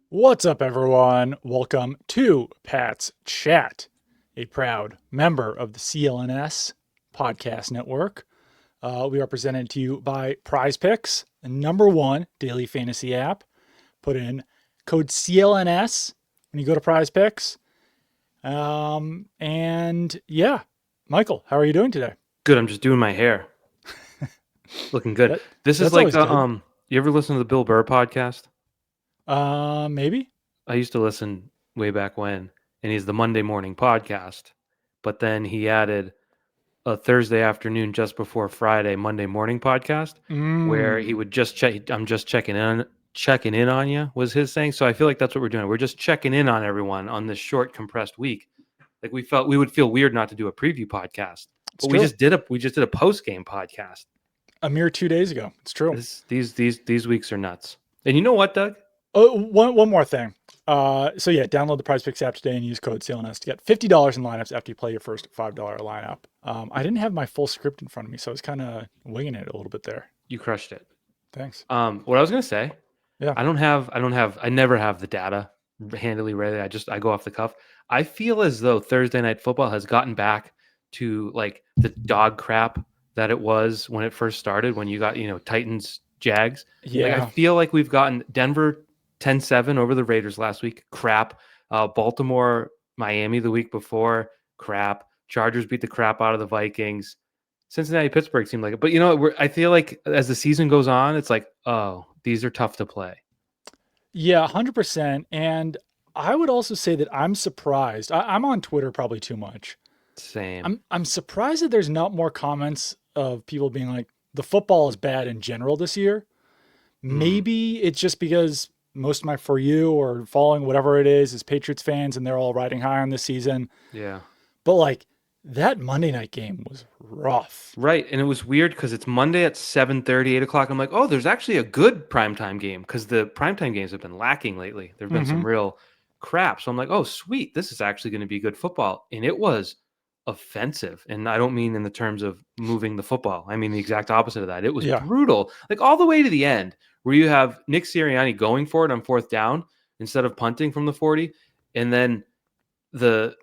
What's up, everyone? Welcome to Pat's Chat, a proud member of the CLNS Podcast Network. We are presented to you by Prize Picks, the #1 daily fantasy app. Put in code CLNS when you go to Prize Picks. And yeah, Michael, how are you doing today? Good. I'm just doing my hair. Looking good. This is That's like always good. you ever listen to the Bill Burr podcast? Maybe. I used to listen way back when, and he's the Monday morning podcast. But then he added a Thursday afternoon just before Friday Monday morning podcast where he would just check. I'm just checking in on you was his saying. So I feel like that's what we're doing. We're just checking in on everyone on this short compressed week. Like we would feel weird not to do a preview podcast, It's but true. we just did a post game podcast. A mere 2 days ago. It's true. These weeks are nuts. And you know what, Doug? Oh, one more thing. So yeah, download the Prize Picks app today and use code CLNS to get $50 in lineups after you play your first $5 lineup. I didn't have my full script in front of me, so I was kind of winging it a little bit there. You crushed it. Thanks. What I was gonna say, Yeah. I never have the data handily ready. I go off the cuff. I feel as though Thursday night football has gotten back to like the dog crap that it was when it first started, when you got, Titans, Jags. Like I Yeah. feel like we've gotten Denver 10-7 over the Raiders last week. Crap. Baltimore, Miami the week before. Crap. Chargers beat the crap out of the Vikings. Cincinnati, Pittsburgh seemed like it. But I feel like as the season goes on, it's like, oh, these are tough to play. Yeah, 100%. And I would also say that I'm surprised. I'm on Twitter probably too much. Same. I'm surprised that there's not more comments of people being like, the football is bad in general this year. Maybe it's just because most of my For You or following whatever it is Patriots fans and they're all riding high on this season. Yeah. But like that Monday night game was rough. Right. And it was weird because it's Monday at 7:30, 8 o'clock. I'm like, oh, there's actually a good primetime game because the primetime games have been lacking lately. There have been some real crap. So I'm like, oh, sweet. This is actually going to be good football. And it was offensive. And I don't mean in the terms of moving the football. I mean the exact opposite of that. It was Yeah. brutal. Like all the way to the end where you have Nick Sirianni going for it on 4th down instead of punting from the 40. And then the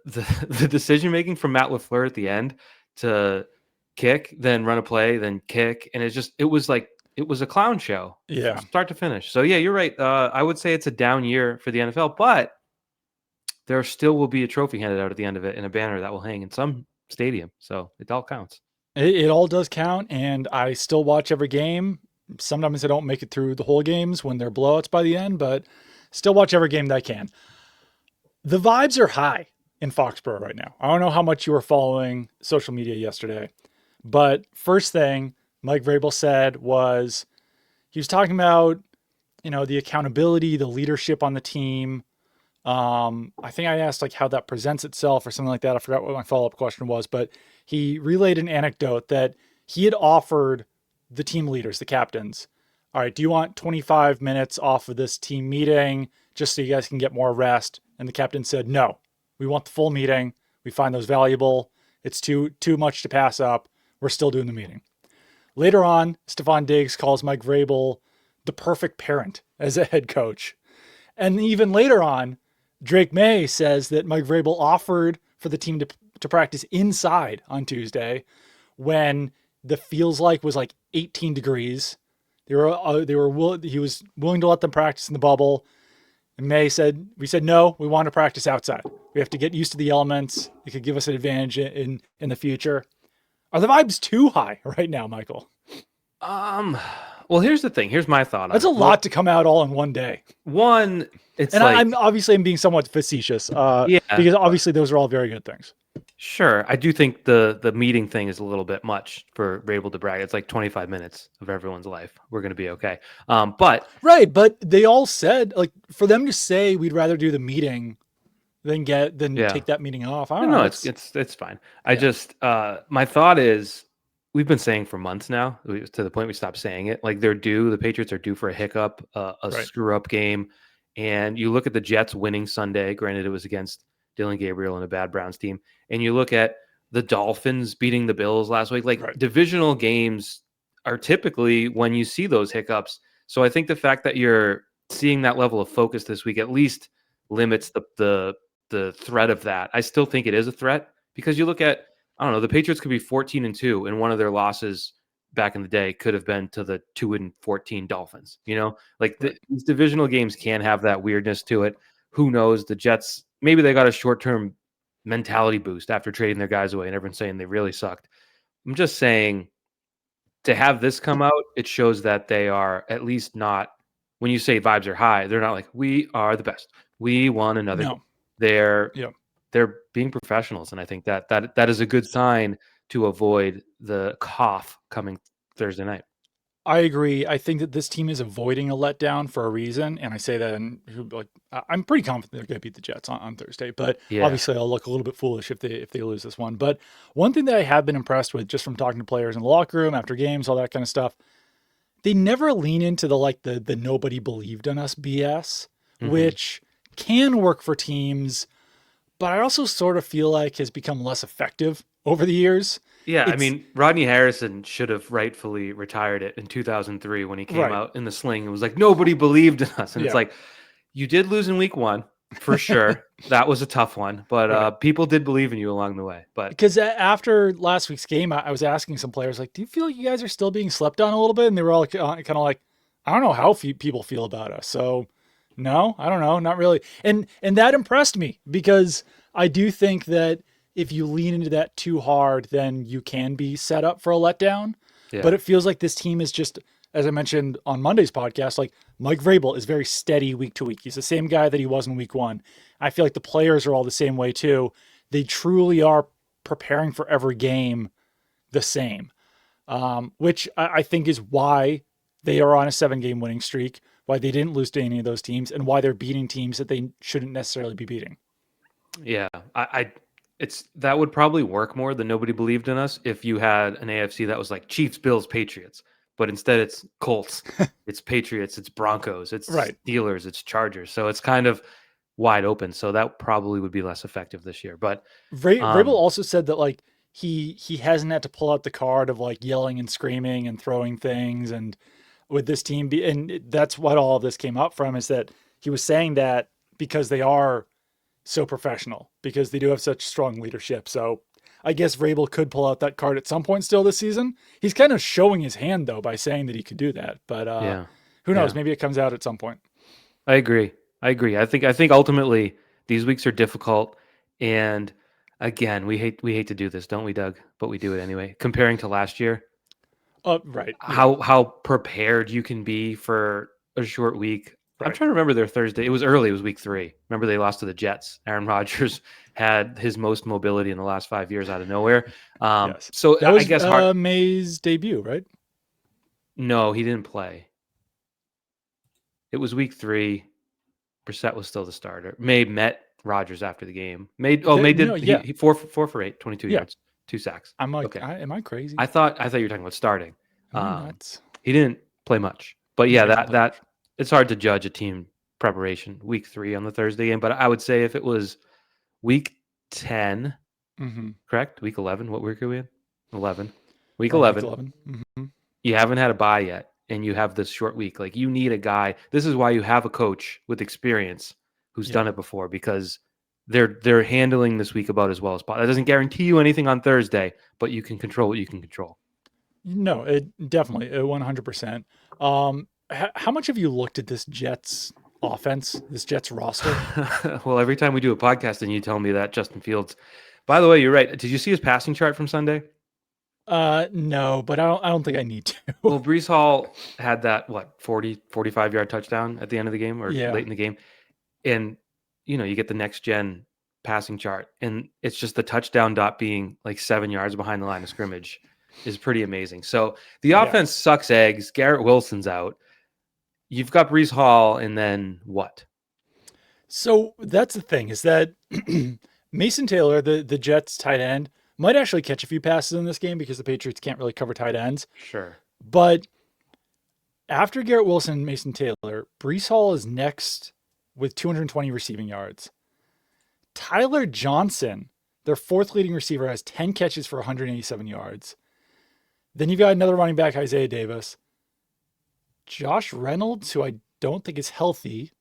decision making from Matt LaFleur at the end to kick, then run a play, then kick, and it was a clown show, Yeah. start to finish. So yeah, you're right. I would say it's a down year for the NFL, but there still will be a trophy handed out at the end of it and a banner that will hang in some stadium. So it all counts. It all does count. And I still watch every game. Sometimes I don't make it through the whole games when they're blowouts by the end, but still watch every game that I can. The vibes are high in Foxboro right now. I don't know how much you were following social media yesterday, but first thing Mike Vrabel said was he was talking about, the accountability, the leadership on the team. I think I asked like how that presents itself or something like that. I forgot what my follow-up question was, but he relayed an anecdote that he had offered the team leaders, the captains. All right, do you want 25 minutes off of this team meeting just so you guys can get more rest? And the captain said, no, we want the full meeting. We find those valuable. It's too much to pass up. We're still doing the meeting. Later on, Stephon Diggs calls Mike Vrabel the perfect parent as a head coach. And even later on, Drake May says that Mike Vrabel offered for the team to practice inside on Tuesday when the feels like was like 18 degrees. He was willing to let them practice in the bubble. And we said, no, we want to practice outside. We have to get used to the elements. It could give us an advantage in the future. Are the vibes too high right now, Michael? Well, here's the thing. Here's my thought on That's it. a lot to come out all in one day. One, it's And like, I'm being somewhat facetious, yeah, because obviously those are all very good things. sure. I do think the meeting thing is a little bit much for Rabel to brag. It's like 25 minutes of everyone's life. We're going to be okay. But Right, but they all said like for them to say we'd rather do the meeting than yeah, take that meeting off. I don't know. no, it's fine. I just my thought is we've been saying for months now to the point we stopped saying it. Like the Patriots are due for a hiccup, a Right. screw up game, and you look at the Jets winning Sunday. Granted, it was against Dylan Gabriel and a bad Browns team, and you look at the Dolphins beating the Bills last week. Like Right. divisional games are typically when you see those hiccups. So I think the fact that you're seeing that level of focus this week at least limits the threat of that. I still think it is a threat because you look at, I don't know, the Patriots could be 14-2, and one of their losses back in the day could have been to the 2-14 Dolphins. Like these divisional games can have that weirdness to it. Who knows? The Jets, maybe they got a short-term mentality boost after trading their guys away and everyone's saying they really sucked. I'm just saying, to have this come out, it shows that they are at least not, when you say vibes are high, they're not like, we are the best, we won another game. They're being professionals, and I think that is a good sign to avoid the cough coming Thursday night. I agree. I think that this team is avoiding a letdown for a reason, and I say that I'm pretty confident they're going to beat the Jets on Thursday. But obviously, I'll look a little bit foolish if they lose this one. But one thing that I have been impressed with, just from talking to players in the locker room after games, all that kind of stuff, they never lean into the nobody believed in us BS, which can work for teams, but I also sort of feel like has become less effective over the years. Yeah, I mean, Rodney Harrison should have rightfully retired it in 2003 when he came out in the sling. It was like, nobody believed in us. And it's like, you did lose in week 1, for sure. That was a tough one, but people did believe in you along the way. But because after last week's game, I was asking some players, like, do you feel like you guys are still being slept on a little bit? And they were all kind of like, I don't know how people feel about us. So no, I don't know, not really. And that impressed me, because I do think that if you lean into that too hard, then you can be set up for a letdown. Yeah. But it feels like this team is just, as I mentioned on Monday's podcast, like Mike Vrabel is very steady week to week. He's the same guy that he was in week 1. I feel like the players are all the same way too. They truly are preparing for every game the same, which I think is why they are on a 7-game winning streak, why they didn't lose to any of those teams, and why they're beating teams that they shouldn't necessarily be beating. Yeah, that would probably work more than nobody believed in us if you had an AFC that was like Chiefs, Bills, Patriots, but instead it's Colts, it's Patriots, it's Broncos, it's Steelers, it's Chargers. So it's kind of wide open. So that probably would be less effective this year. But Vrabel also said that like he hasn't had to pull out the card of like yelling and screaming and throwing things, and with this team, and that's what all of this came up from, is that he was saying that because they are so professional, because they do have such strong leadership. So I guess Vrabel could pull out that card at some point still this season. He's kind of showing his hand though by saying that he could do that, but who knows? Maybe it comes out at some point. I agree. I think ultimately these weeks are difficult, and again, we hate to do this, don't we, Doug? But we do it anyway. Comparing to last year, right? How prepared you can be for a short week. Right. I'm trying to remember their Thursday. It was early. It was week 3. Remember they lost to the Jets. Aaron Rodgers had his most mobility in the last 5 years out of nowhere. Yes. So that was, I guess May's debut, right? No, he didn't play. It was week 3. Brissett was still the starter. May met Rodgers after the game. May did. He 4 for 8, 22 yards, 2 sacks. I'm like, okay. Am I crazy? I thought you were talking about starting. Nuts. He didn't play much, but yeah, that it's hard to judge a team preparation week 3 on the Thursday game. But I would say if it was week 10, correct? Week 11. What week are we in? 11. Week 11. Week 11. Mm-hmm. You haven't had a bye yet, and you have this short week. Like, you need a guy. This is why you have a coach with experience who's done it before, because they're handling this week about as well as possible. That doesn't guarantee you anything on Thursday, but you can control what you can control. No, it definitely 100%. How much have you looked at this Jets offense, this Jets roster? Well, every time we do a podcast and you tell me that Justin Fields, by the way, you're right. Did you see his passing chart from Sunday? No, but I don't think I need to. Well, Breece Hall had that 45 yard touchdown at the end of the game, or late in the game. And you get the next gen passing chart, and it's just the touchdown dot being like 7 yards behind the line of scrimmage is pretty amazing. So the offense sucks eggs. Garrett Wilson's out. You've got Breece Hall, and then what? So that's the thing, is that Mason Taylor, the Jets tight end, might actually catch a few passes in this game because the Patriots can't really cover tight ends. Sure. But after Garrett Wilson and Mason Taylor, Breece Hall is next with 220 receiving yards. Tyler Johnson, their 4th leading receiver, has 10 catches for 187 yards. Then you've got another running back, Isaiah Davis. Josh Reynolds, who I don't think is healthy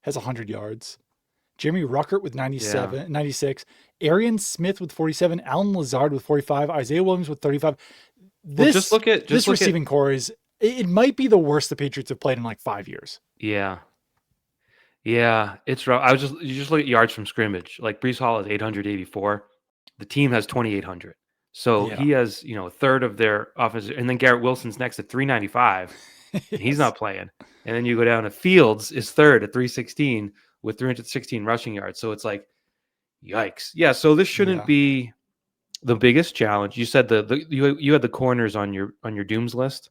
has 100 yards. Jeremy Ruckert with 96. Arian Smith with 47. Alan Lazard with 45. Isaiah Williams with 35. This receiving core is, it might be the worst the Patriots have played in like 5 years. Yeah. Yeah, it's rough. You just look at yards from scrimmage. Like Breece Hall is 884. The team has 2,800. So he has, a third of their offense. And then Garrett Wilson's next at 395. Yes. And he's not playing. And then you go down to Fields is third at 316 with 316 rushing yards. So it's like, yikes. Yeah, so this shouldn't be the biggest challenge. You said you had the corners on your dooms list.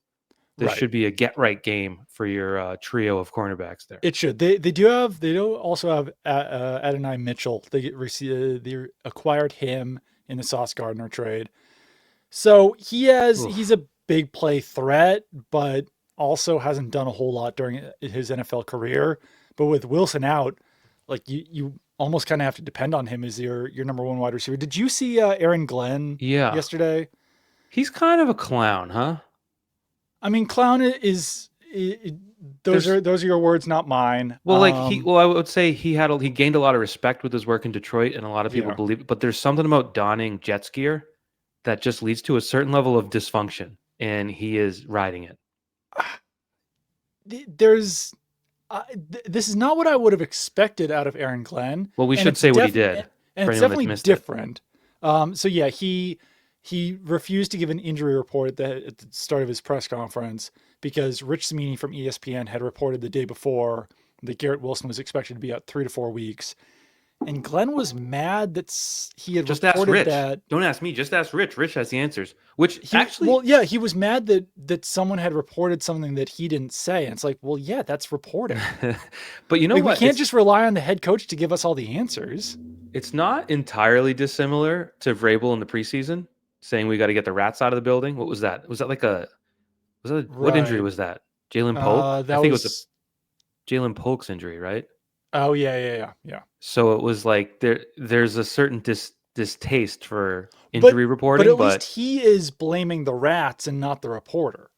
This should be a get right game for your trio of cornerbacks there. It should. They do also have Adonai Mitchell. They acquired him in the Sauce Gardner trade. So he's a big play threat, but also hasn't done a whole lot during his NFL career. But with Wilson out, like you almost kind of have to depend on him as your number one wide receiver. Did you see Aaron Glenn yesterday? He's kind of a clown, huh? I mean, clown is those are your words, not mine. Well, I would say he gained a lot of respect with his work in Detroit, and a lot of people believe it. But there's something about donning Jets gear that just leads to a certain level of dysfunction, and he is riding it. This is not what I would have expected out of Aaron Glenn. Well, we should say what he did, and it's definitely different. So yeah, he refused to give an injury report at the start of his press conference because Rich Cimini from ESPN had reported the day before that Garrett Wilson was expected to be out 3 to 4 weeks. And Glenn was mad that he had just reported ask Rich. that. Don't ask me. Just ask Rich. Rich has the answers. He was mad that someone had reported something that he didn't say. And it's like, well, yeah, that's reporting. But you know what? We can't just rely on the head coach to give us all the answers. It's not entirely dissimilar to Vrabel in the preseason, saying we got to get the rats out of the building. What was that? What injury was that? Jalen Polk? I think it was a Jalen Polk's injury, right? Oh yeah. So it was like there's a certain distaste for injury reporting, but at least he is blaming the rats and not the reporter.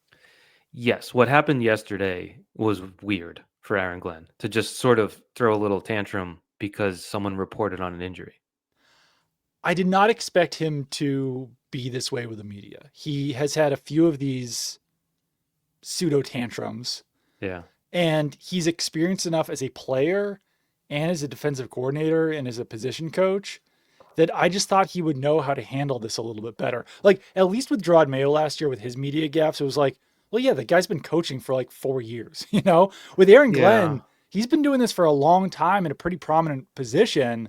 Yes, what happened yesterday was weird for Aaron Glenn to just sort of throw a little tantrum because someone reported on an injury. I did not expect him to be this way with the media. He has had a few of these pseudo tantrums. Yeah. And he's experienced enough as a player and as a defensive coordinator and as a position coach that I just thought he would know how to handle this a little bit better. Like, at least with Gerard Mayo last year with his media gaffes, it was like, well, yeah, the guy's been coaching for like 4 years, With Aaron Glenn, he's been doing this for a long time in a pretty prominent position.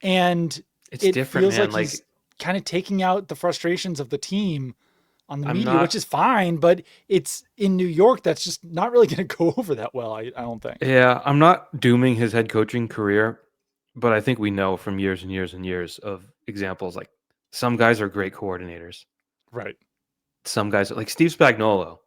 And it different, feels man. like he's kind of taking out the frustrations of the team on the media, which is fine, but it's in New York. That's just not really going to go over that well. I don't think. Yeah. I'm not dooming his head coaching career, but I think we know from years and years and years of examples, like some guys are great coordinators. Right. Some guys like Steve Spagnuolo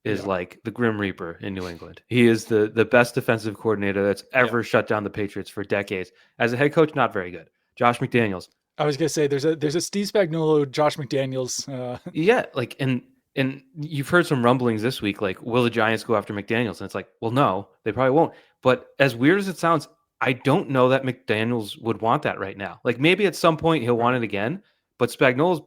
is like the Grim Reaper in New England. He is the best defensive coordinator that's ever shut down the Patriots for decades. As a head coach, not very good. Josh McDaniels. I was gonna say there's a Steve Spagnuolo, Josh McDaniels. And you've heard some rumblings this week, like, will the Giants go after McDaniels? And it's like, well, no, they probably won't. But as weird as it sounds, I don't know that McDaniels would want that right now. Like maybe at some point he'll want it again. But Spagnuolo's,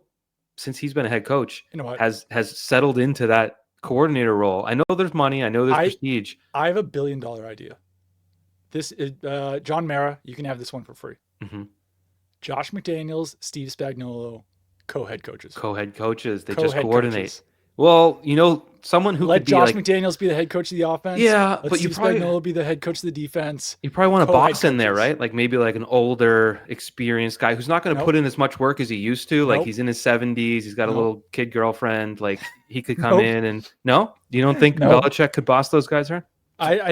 since he's been a head coach, has settled into that coordinator role. I know there's money. I know there's prestige. I have $1 billion idea. This is John Mara. You can have this one for free. Mm-hmm. Josh McDaniels, Steve Spagnuolo, co-head coaches. Co-head coaches. They just coordinate. Coaches. Well, someone who let Josh McDaniels be the head coach of the offense. Yeah, but Steve Spagnuolo be the head coach of the defense. You probably want a boss in there, right? Like maybe like an older, experienced guy who's not going to put in as much work as he used to. Like he's in his 70s. He's got a little kid girlfriend. Like he could come in and you don't think Belichick could boss those guys around?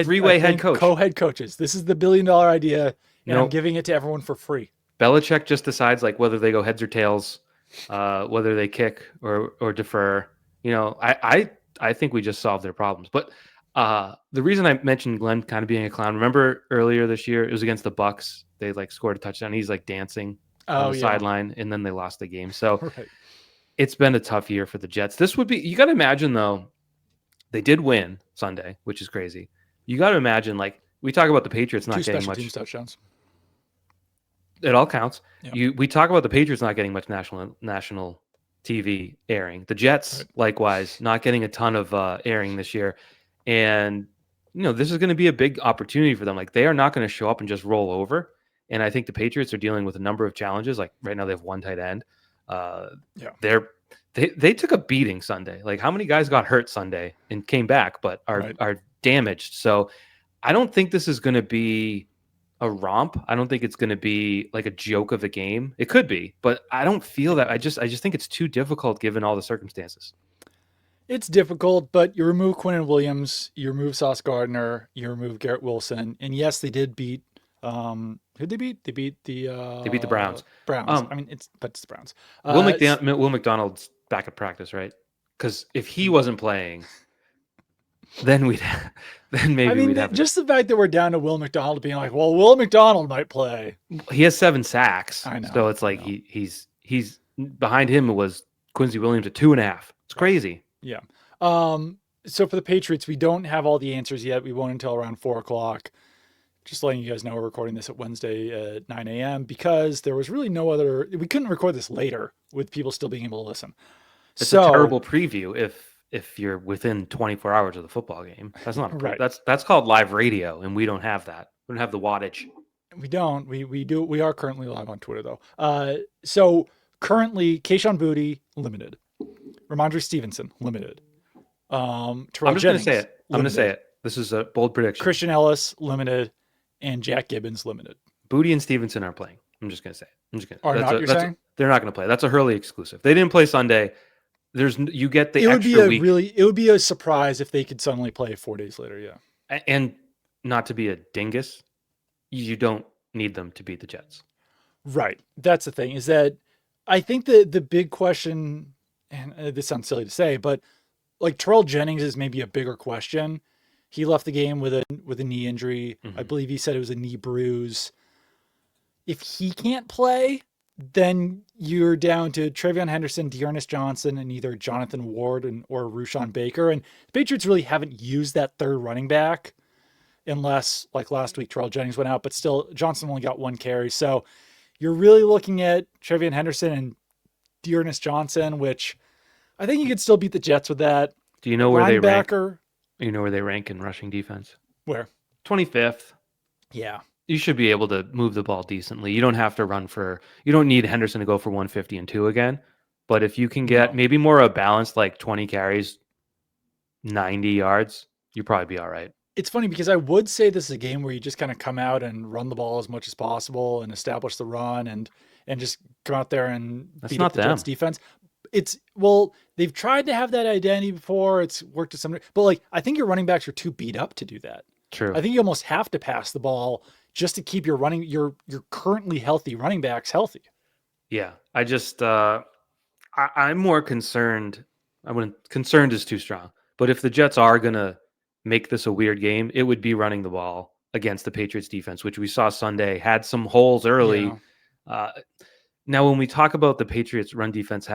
Three-way head coach. Co-head coaches. This is the $1 billion idea, and I'm giving it to everyone for free. Belichick just decides like whether they go heads or tails, whether they kick or defer. I think we just solved their problems. But the reason I mentioned Glenn kind of being a clown, remember earlier this year, it was against the Bucks. They like scored a touchdown. He's like dancing on the sideline, and then they lost the game. So it's been a tough year for the Jets. This would be, you got to imagine though, they did win Sunday, which is crazy. you got to imagine, like, we talk about the Patriots not 2 getting special much. teams touchdowns. It all counts. Yeah. We talk about the Patriots not getting much national TV airing. The Jets, likewise, not getting a ton of airing this year. And, this is going to be a big opportunity for them. Like, they are not going to show up and just roll over. And I think the Patriots are dealing with a number of challenges. Like, right now they have one tight end. They took a beating Sunday. Like, how many guys got hurt Sunday and came back but are damaged? So I don't think this is going to be a romp. I don't think it's going to be like a joke of a game. It could be, but I don't feel that. I just think it's too difficult given all the circumstances. It's difficult, but you remove Quinnen Williams, you remove Sauce Gardner, you remove Garrett Wilson, and yes, they did beat. Who'd they beat? They beat the Browns. Browns. I mean, it's the Browns. Will McDonald's back at practice, right? Because if he wasn't playing, then we'd have just the fact that we're down to Will McDonald being like, well, Will McDonald might play. He has 7 sacks. I know. So it's like he's behind him was Quincy Williams at 2.5. It's crazy. Yeah. So for the Patriots, we don't have all the answers yet. We won't until around 4:00. Just letting you guys know, we're recording this at Wednesday at 9 a.m. because there was really no other. We couldn't record this later with people still being able to listen. It's a terrible preview if you're within 24 hours of the football game. That's not right. That's called live radio, and we don't have that. We don't have the wattage. We don't. We do. We are currently live on Twitter though. So currently, Kayshon Boutte limited, Ramondre Stevenson limited. I'm just going to say it. I'm going to say it. This is a bold prediction. Christian Ellis limited, and Jack Gibbons limited. Boutte and Stevenson aren't playing. I'm just going to say it. You're saying? They're not going to play. That's a Hurley exclusive. They didn't play Sunday. You get the extra week. It would be a surprise if they could suddenly play 4 days later. Yeah. And not to be a dingus, you don't need them to beat the Jets. Right. That's the thing, is that I think the big question, and this sounds silly to say, but like Terrell Jennings is maybe a bigger question. He left the game with a knee injury. Mm-hmm. I believe he said it was a knee bruise. If he can't play, then you're down to Travion Henderson, Dearness Johnson, and either Jonathan Ward or Rushawn Baker. And the Patriots really haven't used that third running back unless, like last week, Terrell Jennings went out, but still Johnson only got 1 carry. So you're really looking at Travion Henderson and Dearness Johnson, which I think you could still beat the Jets with that. Do you know where they rank? You know where they rank in rushing defense? Where? 25th. Yeah. You should be able to move the ball decently. You don't have to you don't need Henderson to go for 150 and 2 again. But if you can get maybe more a balanced, like 20 carries, 90 yards, you'll probably be all right. It's funny because I would say this is a game where you just kind of come out and run the ball as much as possible and establish the run and just come out there and beat up the Jets defense. They've tried to have that identity before. It's worked to some degree, but like, I think your running backs are too beat up to do that. True. I think you almost have to pass the ball just to keep your currently healthy running backs healthy. Yeah. I just, I'm more concerned. Concerned is too strong, but if the Jets are going to make this a weird game, it would be running the ball against the Patriots defense, which we saw Sunday had some holes early. Yeah. Now, when we talk about the Patriots run defense,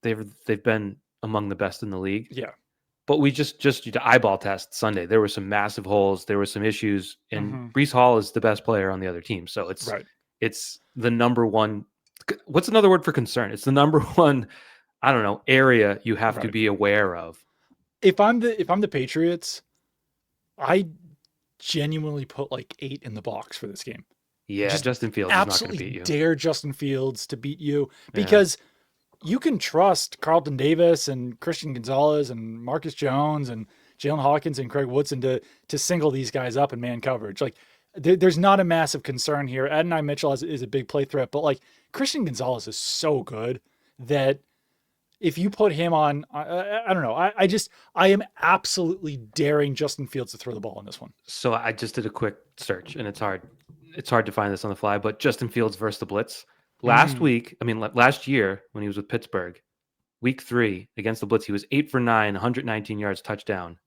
they've been among the best in the league. Yeah. But we just to eyeball test Sunday, there were some massive holes. There were some issues, and Breece Hall is the best player on the other team. So it's the number one. What's another word for concern? It's the number one, I don't know, area you have to be aware of. If I'm the Patriots, I genuinely put like 8 in the box for this game. Yeah, Justin Fields is not going to beat you. Dare Justin Fields to beat you because you can trust Carlton Davis and Christian Gonzalez and Marcus Jones and Jalen Hawkins and Craig Woodson to single these guys up in man coverage. Like there's not a massive concern here. Adonai Mitchell is a big play threat, but like Christian Gonzalez is so good that if you put him on, I don't know. I am absolutely daring Justin Fields to throw the ball in this one. So I just did a quick search, and it's hard to find this on the fly, but Justin Fields versus the blitz. Last year when he was with Pittsburgh, week 3 against the blitz, he was 8 for 9, 119 yards, touchdown,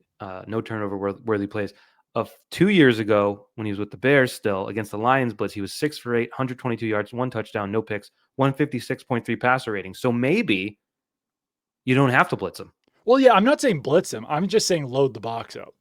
no turnover worthy plays. Of 2 years ago, when he was with the Bears still against the Lions blitz, he was 6 for 8, 122 yards, 1 touchdown, no picks, 156.3 passer rating. So maybe you don't have to blitz him. Well, yeah, I'm not saying blitz him. I'm just saying load the box up.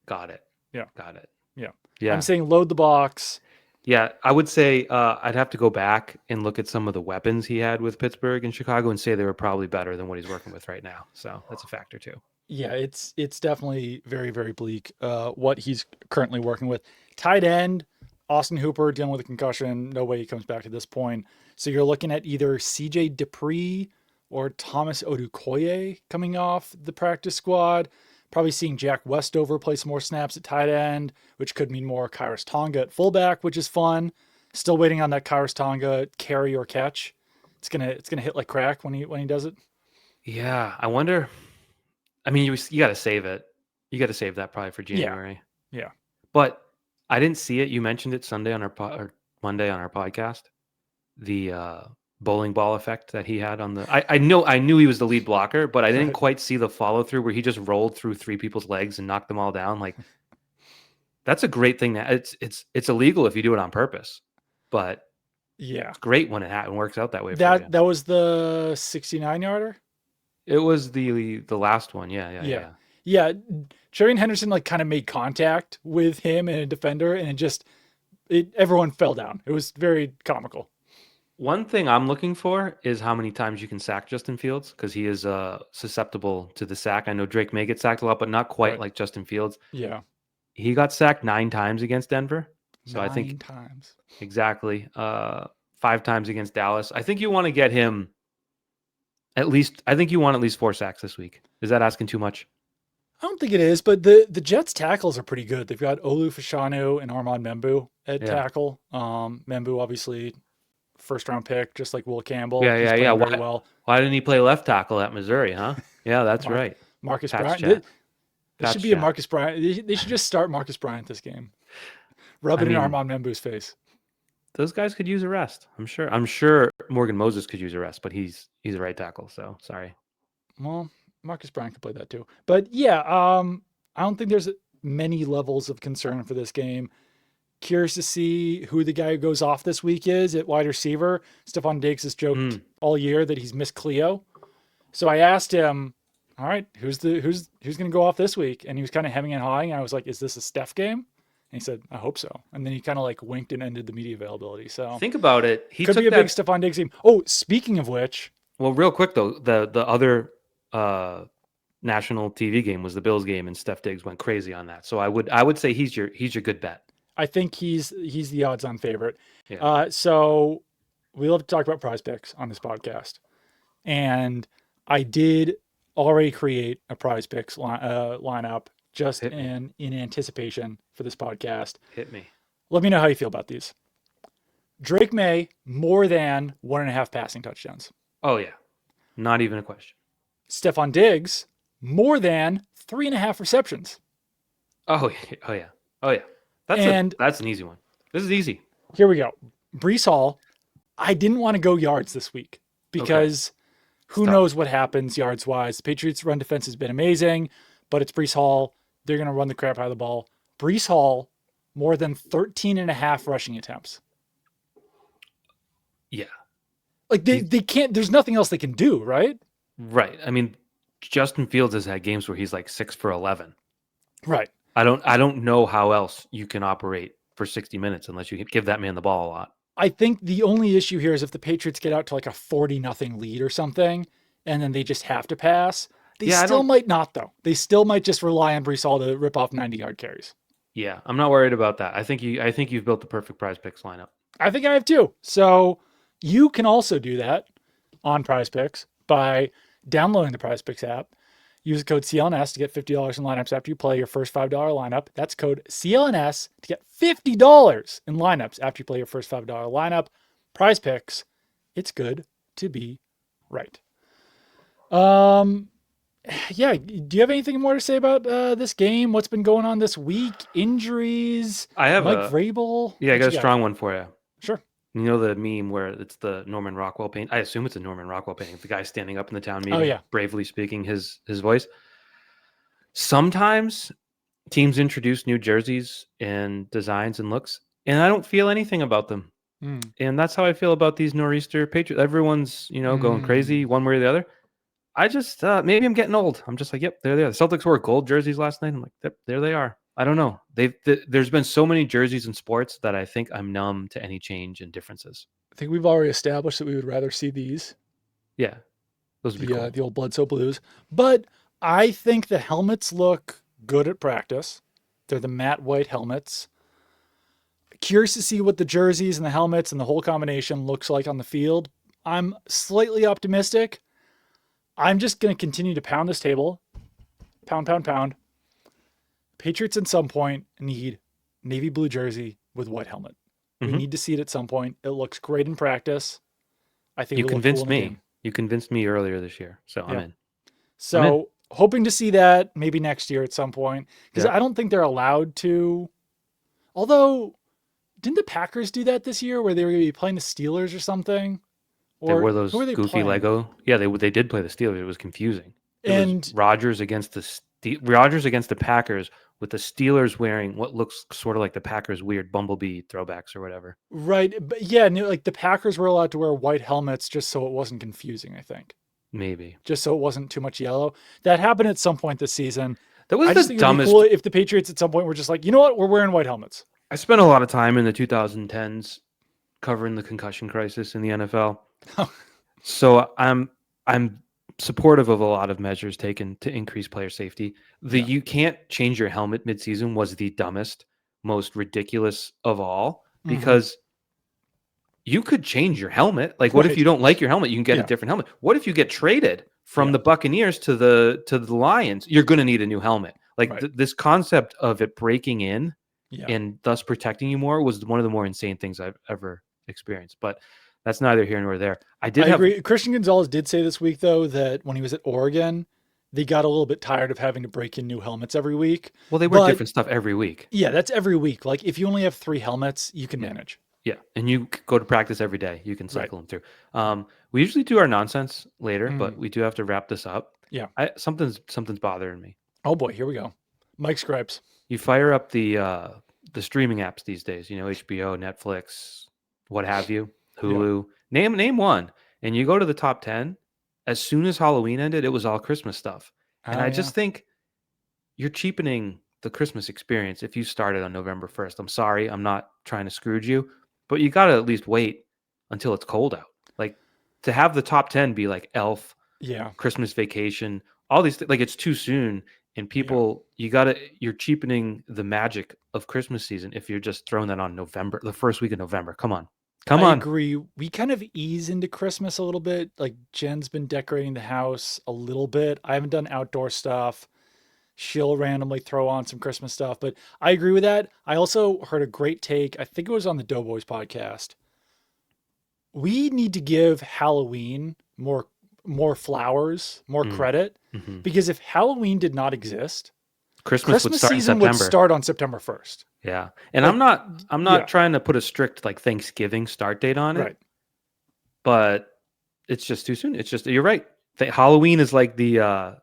Got it. Yeah. Got it. Yeah. Yeah. I'm saying load the box. Yeah, I would say I'd have to go back and look at some of the weapons he had with Pittsburgh and Chicago and say they were probably better than what he's working with right now. So that's a factor too. Yeah, it's definitely very, very bleak what he's currently working with. Tight end, Austin Hooper dealing with a concussion. No way he comes back to this point. So you're looking at either CJ Dupree or Thomas Odukoye coming off the practice squad. Probably seeing Jack Westover play some more snaps at tight end, which could mean more Kairos Tonga at fullback, which is fun. Still waiting on that Kairos Tonga carry or catch. It's gonna hit like crack when he does it. Yeah, I wonder. I mean, you got to save it. You got to save that probably for Yeah. January. Yeah. But I didn't see it. You mentioned it Sunday on our or Monday on our podcast. The bowling ball effect that he had on the. I knew he was the lead blocker, but I didn't Right. quite see the follow through where he just rolled through 3 people's legs and knocked them all down. Like that's a great thing. That it's illegal if you do it on purpose, but Yeah. it's great when it works out that way for you. That was the 69-yarder. It was the last one. Yeah. Yeah. Sherian Henderson like kind of made contact with him and a defender, and everyone fell down. It was very comical. One thing I'm looking for is how many times you can sack Justin Fields because he is susceptible to the sack. I know Drake may get sacked a lot, but not quite Right. like Justin Fields. Yeah. He got sacked 9 times against Denver. So I think 9 times. exactly 5 times against Dallas. I think you want to get him at least. I think you want at least 4 sacks this week. Is that asking too much? I don't think it is, but the Jets tackles are pretty good. They've got Olu Fashanu and Armand Membu at tackle. Membu obviously first round pick, just like Will Campbell. Yeah. Very well. Why didn't he play left tackle at Missouri? Huh? Yeah, that's right. Marcus Pat's Bryant. This Pat's should be a Marcus Bryant. They should just start Marcus Bryant this game. Rub it in Armand Membu's face. Those guys could use a rest. I'm sure Morgan Moses could use a rest, but he's a right tackle. So sorry. Well, Marcus Bryant could play that too. But yeah, I don't think there's many levels of concern for this game. Curious to see who the guy who goes off this week is at wide receiver. Stephon Diggs has joked all year that he's missed Cleo. So I asked him, all right, who's going to go off this week? And he was kind of hemming and hawing. And I was like, is this a Steph game? And he said, I hope so. And then he kind of like winked and ended the media availability. So think about it. He could be a big Stephon Diggs game. Oh, speaking of which. Well, real quick though, the other national TV game was the Bills game, and Steph Diggs went crazy on that. So I would say he's your good bet. I think he's the odds-on favorite. Yeah. So we love to talk about prize picks on this podcast, and I did already create a prize picks lineup just in anticipation for this podcast. Hit me. Let me know how you feel about these. Drake May more than 1.5 passing touchdowns. Oh yeah, not even a question. Stephon Diggs more than 3.5 receptions. Oh yeah. That's an easy one. This is easy. Here we go. Breece Hall. I didn't want to go yards this week because who knows what happens yards wise. The Patriots run defense has been amazing, but it's Breece Hall. They're going to run the crap out of the ball. Breece Hall more than 13.5 rushing attempts. Yeah. Like they can't, there's nothing else they can do, right? Right. I mean, Justin Fields has had games where he's like 6 for 11. Right. I don't know how else you can operate for 60 minutes unless you give that man the ball a lot. I think the only issue here is if the Patriots get out to like a 40-0 lead or something, and then they just have to pass. They still might not, though. They still might just rely on Breece Hall to rip off 90-yard carries. Yeah, I'm not worried about that. I think you've built the perfect prize picks lineup. I think I have too. So you can also do that on Prize Picks by downloading the Prize Picks app. Use the code CLNS to get $50 in lineups after you play your first $5 lineup. That's code CLNS to get $50 in lineups after you play your first $5 lineup. Prize Picks. It's good to be right. Yeah. Do you have anything more to say about this game? What's been going on this week? Injuries? I have Mike Vrabel? Yeah, I got a strong one for you. Sure. You know the meme where it's the Norman Rockwell painting? I assume it's a Norman Rockwell painting. The guy standing up in the town meeting, bravely speaking his voice. Sometimes teams introduce new jerseys and designs and looks, and I don't feel anything about them. And that's how I feel about these Nor'easter Patriots. Everyone's, going crazy one way or the other. I just, maybe I'm getting old. I'm just like, yep, there they are. The Celtics wore gold jerseys last night. I'm like, yep, there they are. I don't know. There's been so many jerseys in sports that I think I'm numb to any change and differences. I think we've already established that we would rather see these, Yeah, those would be cool. the old Bledsoe Blues. But I think the helmets look good at practice. They're the matte white helmets. Curious to see what the jerseys and the helmets and the whole combination looks like on the field. I'm slightly optimistic. I'm just going to continue to pound this table. Pound, pound, pound. Patriots at some point need navy blue jersey with white helmet. We need to see it at some point. It looks great in practice. I think You it'll look cool convinced in the me. game. You convinced me earlier this year, so I'm in. So hoping to see that maybe next year at some point, because Yeah. I don't think they're allowed to. Although, didn't the Packers do that this year where they were going to be playing the Steelers or something? They Or wore who those were they goofy playing? Lego. Yeah, they did play the Steelers. It was confusing. It And was Rodgers against the Packers with the Steelers wearing what looks sort of like the Packers' weird bumblebee throwbacks or whatever. right, but yeah, like the Packers were allowed to wear white helmets just so it wasn't confusing. I think Maybe just so it wasn't too much yellow. That happened at some point this season. that was I just the think it'd be dumbest. cool if the Patriots at some point were just like, you know what, we're wearing white helmets. I spent a lot of time in the 2010s covering the concussion crisis in the NFL. So I'm supportive of a lot of measures taken to increase player safety. You can't change your helmet midseason was the dumbest, most ridiculous of all, because you could change your helmet. Like, what if Right. you don't like your helmet? You can get Yeah. a different helmet. What if you get traded from the Buccaneers to the Lions? You're going to need a new helmet. Like Right. this concept of it breaking in Yeah. and thus protecting you more was one of the more insane things I've ever experienced. But that's neither here nor there. I agree. Christian Gonzalez did say this week, though, that when he was at Oregon, they got a little bit tired of having to break in new helmets every week. Well, they wear different stuff every week. Yeah, that's every week. Like if you only have 3 helmets, you can manage. Yeah, and you go to practice every day. You can cycle them through. We usually do our nonsense later, but we do have to wrap this up. Yeah. Something's bothering me. Oh boy, here we go. Mike Scripes. You fire up the streaming apps these days. You know, HBO, Netflix, what have you, Hulu. Name one, and you go to the top 10. As soon as Halloween ended, it was all Christmas stuff, and I just think you're cheapening the Christmas experience if you started on November 1st. I'm sorry, I'm not trying to scrooge you, but you got to at least wait until it's cold out. Like to have the top 10 be like Elf, Christmas Vacation, all these like it's too soon. And people, you're cheapening the magic of Christmas season if you're just throwing that on November, the first week of November. Come on. I agree. We kind of ease into Christmas a little bit. Like Jen's been decorating the house a little bit. I haven't done outdoor stuff. She'll randomly throw on some Christmas stuff, but I agree with that. I also heard a great take. I think it was on the Doughboys podcast. We need to give Halloween more flowers, more credit, because if Halloween did not exist, Christmas would start season in September. would start on September 1st. Yeah. And like, I'm not trying to put a strict like Thanksgiving start date on it. Right. But it's just too soon. It's just you're right. Halloween is like the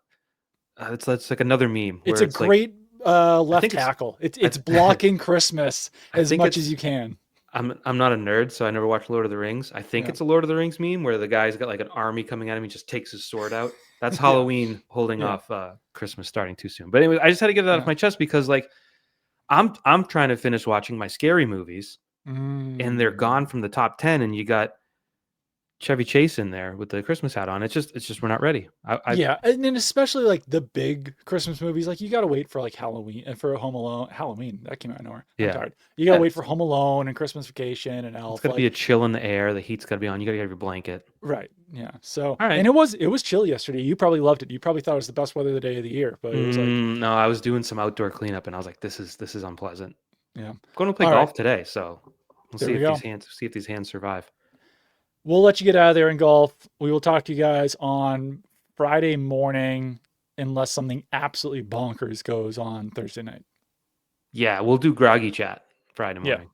it's like another meme. It's a great left tackle. It's blocking Christmas as much as you can. I'm not a nerd, so I never watched Lord of the Rings. I think it's a Lord of the Rings meme where the guy's got like an army coming at him. He just takes his sword out. That's Halloween holding off Christmas starting too soon. But anyway, I just had to get that off my chest because like I'm trying to finish watching my scary movies, and they're gone from the top 10, and you got Chevy Chase in there with the Christmas hat on. It's just we're not ready. And then especially like the big Christmas movies, like you got to wait for like Halloween and for Home Alone. Halloween that came out of nowhere. I'm tired. You got to wait for Home Alone and Christmas Vacation and Elf. It's got to be a chill in the air. The heat's got to be on. You got to have your blanket. Right. Yeah. So and it was chill yesterday. You probably loved it. You probably thought it was the best weather of the day of the year. But it was like no, I was doing some outdoor cleanup and I was like, this is unpleasant. Yeah. I'm going to play golf today, so we'll see if these hands survive. We'll let you get out of there in golf. We will talk to you guys on Friday morning unless something absolutely bonkers goes on Thursday night. Yeah, we'll do groggy chat Friday morning.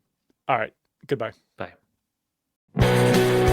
Yeah. All right. Goodbye. Bye.